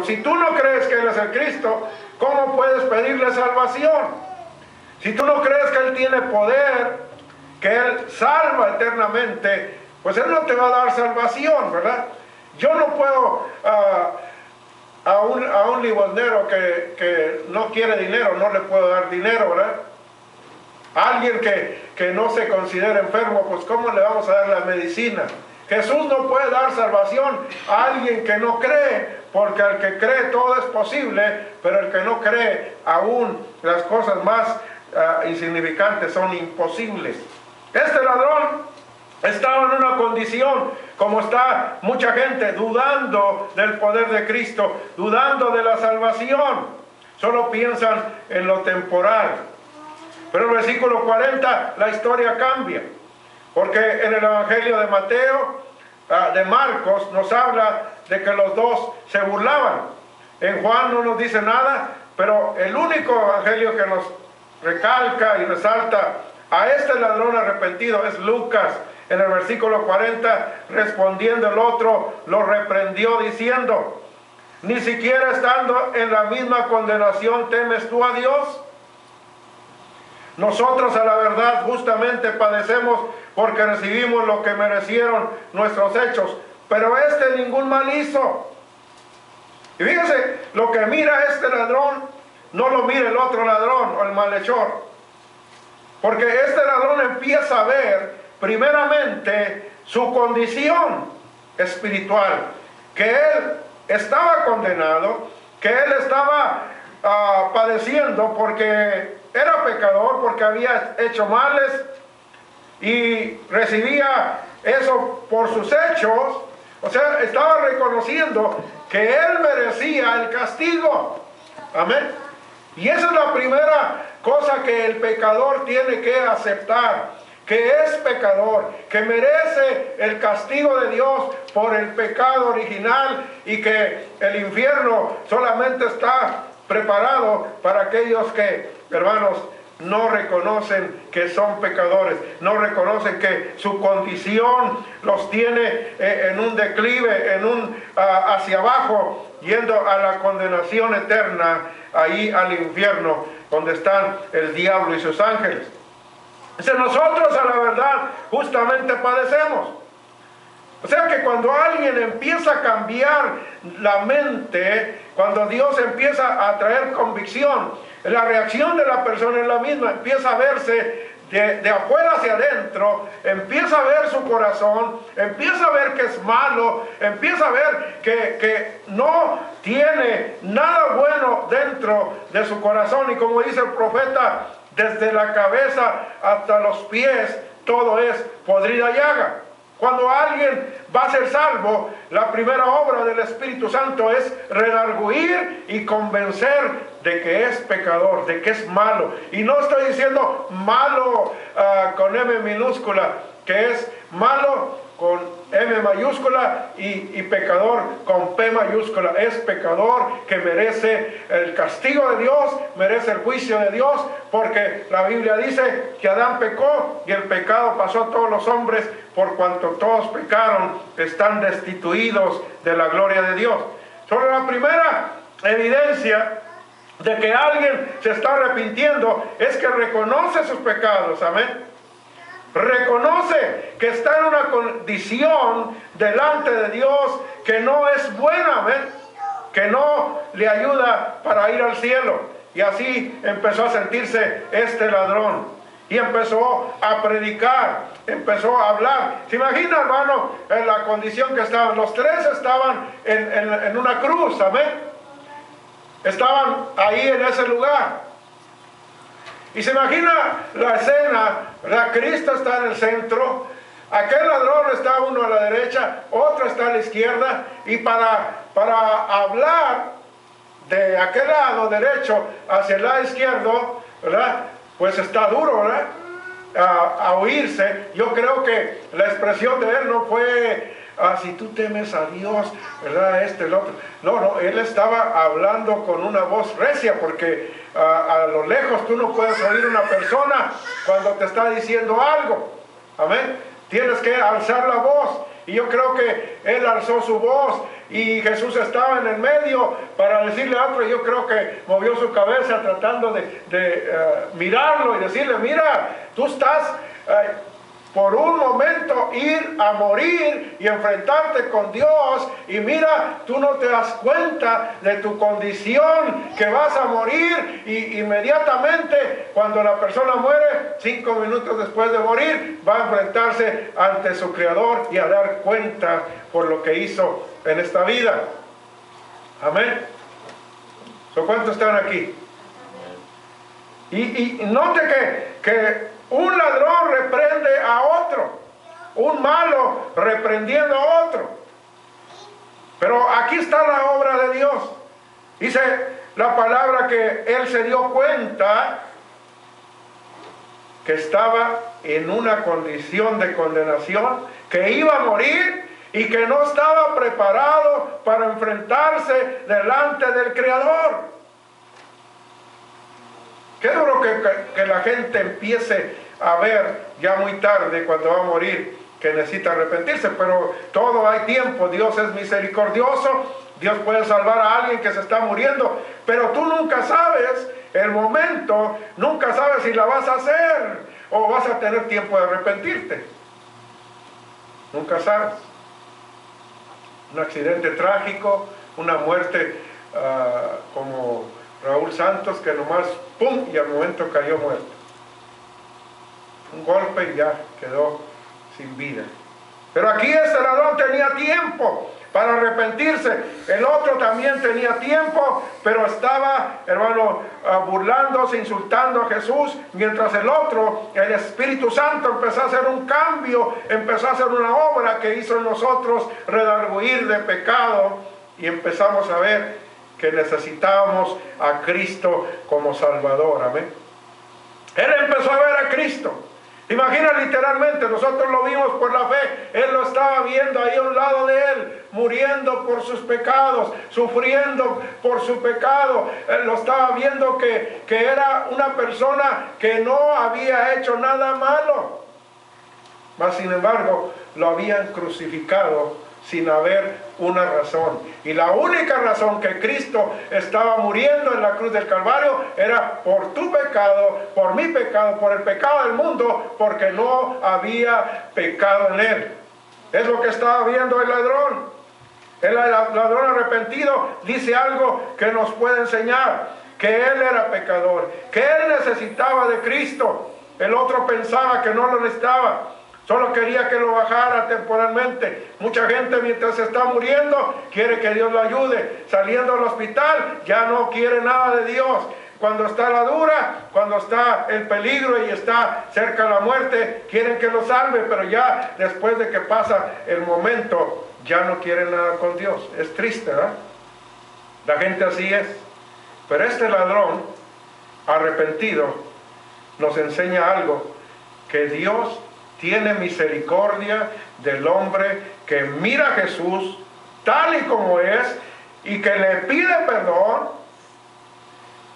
Si tú no crees que Él es el Cristo, ¿cómo puedes pedirle salvación? Si tú no crees que Él tiene poder, que Él salva eternamente, pues Él no te va a dar salvación, ¿verdad? Yo no puedo a un limosnero que no quiere dinero, no le puedo dar dinero, ¿verdad? A alguien que no se considera enfermo, pues ¿cómo le vamos a dar la medicina? Jesús no puede dar salvación a alguien que no cree, porque al que cree todo es posible, pero el que no cree, aún las cosas más insignificantes son imposibles. Este ladrón estaba en una condición, como está mucha gente, dudando del poder de Cristo, dudando de la salvación. Solo piensan en lo temporal. Pero en el versículo 40 la historia cambia, porque en el Evangelio de Mateo, de Marcos, nos habla de que los dos se burlaban. En Juan no nos dice nada, pero el único evangelio que nos recalca y resalta a este ladrón arrepentido es Lucas. En el versículo 40, respondiendo el otro, lo reprendió diciendo: ¿ni siquiera estando en la misma condenación temes tú a Dios? Nosotros a la verdad justamente padecemos porque recibimos lo que merecieron nuestros hechos, pero este ningún mal hizo. Y fíjese, lo que mira este ladrón, no lo mira el otro ladrón o el malhechor. Porque este ladrón empieza a ver primeramente su condición espiritual, que él estaba condenado, que él estaba padeciendo porque era pecador, porque había hecho males y recibía eso por sus hechos. O sea, estaba reconociendo que él merecía el castigo. Amén. Y esa es la primera cosa que el pecador tiene que aceptar, que es pecador, que merece el castigo de Dios por el pecado original y que el infierno solamente está preparado para aquellos que, hermanos, no reconocen que son pecadores, no reconocen que su condición los tiene en un declive, hacia abajo, yendo a la condenación eterna, ahí al infierno, donde están el diablo y sus ángeles. Entonces nosotros a la verdad justamente padecemos. O sea que cuando alguien empieza a cambiar la mente, cuando Dios empieza a traer convicción, la reacción de la persona es la misma, empieza a verse de afuera hacia adentro, empieza a ver su corazón, empieza a ver que es malo, empieza a ver que no tiene nada bueno dentro de su corazón. Y como dice el profeta, desde la cabeza hasta los pies, todo es podrida llaga. Cuando alguien va a ser salvo, la primera obra del Espíritu Santo es redarguir y convencer de que es pecador, de que es malo. Y no estoy diciendo malo con M minúscula, que es malo con M mayúscula y pecador con P mayúscula. Es pecador que merece el castigo de Dios, merece el juicio de Dios, porque la Biblia dice que Adán pecó y el pecado pasó a todos los hombres, por cuanto todos pecaron, están destituidos de la gloria de Dios. Solo la primera evidencia de que alguien se está arrepintiendo es que reconoce sus pecados, amén. Reconoce que está en una condición delante de Dios que no es buena, amén, que no le ayuda para ir al cielo. Y así empezó a sentirse este ladrón. Y empezó a predicar, empezó a hablar. ¿Se imagina, hermano, en la condición que estaban? Los tres estaban en una cruz, amén. Estaban ahí en ese lugar. Y se imagina la escena, ¿verdad? Cristo está en el centro, aquel ladrón está uno a la derecha, otro está a la izquierda, y para hablar de aquel lado derecho hacia el lado izquierdo, ¿verdad? Pues está duro, ¿verdad? A oírse. Yo creo que la expresión de él no fue si tú temes a Dios, ¿verdad? El otro. No, él estaba hablando con una voz recia, porque a lo lejos tú no puedes oír una persona cuando te está diciendo algo. Amén. Tienes que alzar la voz. Y yo creo que él alzó su voz y Jesús estaba en el medio para decirle a otro. Yo creo que movió su cabeza tratando de mirarlo y decirle, mira, tú estás por un momento ir a morir y enfrentarte con Dios, y mira, tú no te das cuenta de tu condición, que vas a morir, y inmediatamente cuando la persona muere, 5 minutos después de morir, va a enfrentarse ante su Creador y a dar cuenta por lo que hizo en esta vida. Amén. ¿Cuántos están aquí? Y note que un ladrón reprende a otro, un malo reprendiendo a otro. Pero aquí está la obra de Dios. Dice la palabra que él se dio cuenta que estaba en una condición de condenación, que iba a morir y que no estaba preparado para enfrentarse delante del Creador. Qué duro que la gente empiece a ver ya muy tarde, cuando va a morir, que necesita arrepentirse, pero todo hay tiempo. Dios es misericordioso, Dios puede salvar a alguien que se está muriendo, pero tú nunca sabes el momento, nunca sabes si la vas a hacer o vas a tener tiempo de arrepentirte. Nunca sabes. Un accidente trágico, una muerte como Raúl Santos, que nomás ¡pum! Y al momento cayó muerto. Un golpe y ya quedó sin vida. Pero aquí este ladrón tenía tiempo para arrepentirse. El otro también tenía tiempo, pero estaba, hermano, burlándose, insultando a Jesús, mientras el otro, el Espíritu Santo, empezó a hacer un cambio, empezó a hacer una obra que hizo en nosotros redarguir de pecado, y empezamos a ver que necesitábamos a Cristo como Salvador. Amén. Él empezó a ver a Cristo. Imagina, literalmente, nosotros lo vimos por la fe. Él lo estaba viendo ahí a un lado de él, muriendo por sus pecados, sufriendo por su pecado. Él lo estaba viendo que era una persona que no había hecho nada malo, mas sin embargo lo habían crucificado sin haber una razón. Y la única razón que Cristo estaba muriendo en la cruz del Calvario era por tu pecado, por mi pecado, por el pecado del mundo, porque no había pecado en él. Es lo que estaba viendo el ladrón. El ladrón arrepentido dice algo que nos puede enseñar, que él era pecador, que él necesitaba de Cristo. El otro pensaba que no lo necesitaba, solo quería que lo bajara temporalmente. Mucha gente, mientras se está muriendo, quiere que Dios lo ayude. Saliendo del hospital, ya no quiere nada de Dios. Cuando está la dura, cuando está el peligro y está cerca la muerte, quieren que lo salve, pero ya después de que pasa el momento, ya no quieren nada con Dios. Es triste, ¿verdad? La gente así es. Pero este ladrón arrepentido nos enseña algo, que Dios tiene misericordia del hombre que mira a Jesús tal y como es y que le pide perdón.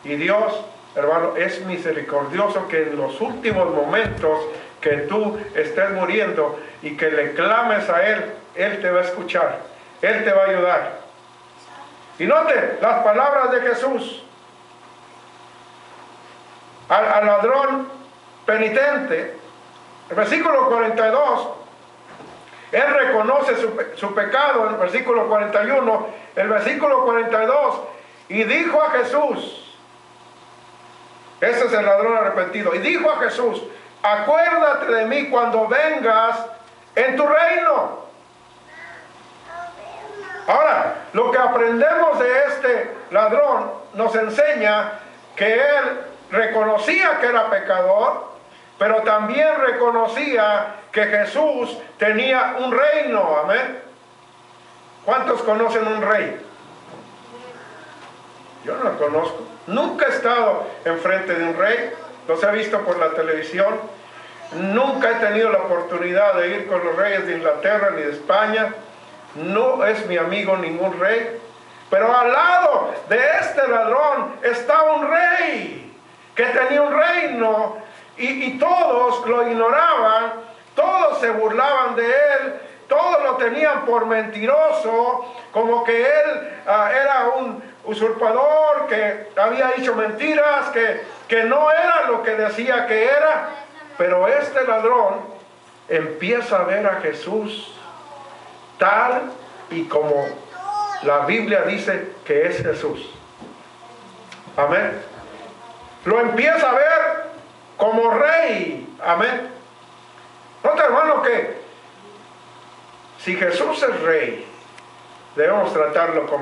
Y Dios, hermano, es misericordioso, que en los últimos momentos que tú estés muriendo y que le clames a Él, Él te va a escuchar, Él te va a ayudar. Y note las palabras de Jesús al ladrón penitente. El versículo 42, él reconoce su pecado. En el versículo 41, el versículo 42, y dijo a Jesús, ese es el ladrón arrepentido, y dijo a Jesús, acuérdate de mí cuando vengas en tu reino. Ahora, lo que aprendemos de este ladrón nos enseña que él reconocía que era pecador, pero también reconocía que Jesús tenía un reino. Amén. ¿Cuántos conocen un rey? Yo no lo conozco. Nunca he estado enfrente de un rey. Los he visto por la televisión. Nunca he tenido la oportunidad de ir con los reyes de Inglaterra ni de España. No es mi amigo ningún rey. Pero al lado de este ladrón estaba un rey que tenía un reino. Y todos lo ignoraban, todos se burlaban de él, todos lo tenían por mentiroso, como que él era un usurpador, que había dicho mentiras, que no era lo que decía que era. Pero este ladrón empieza a ver a Jesús tal y como la Biblia dice que es Jesús. Amén. Lo empieza a ver como rey. Amén. Nota, hermano, que si Jesús es rey, debemos tratarlo como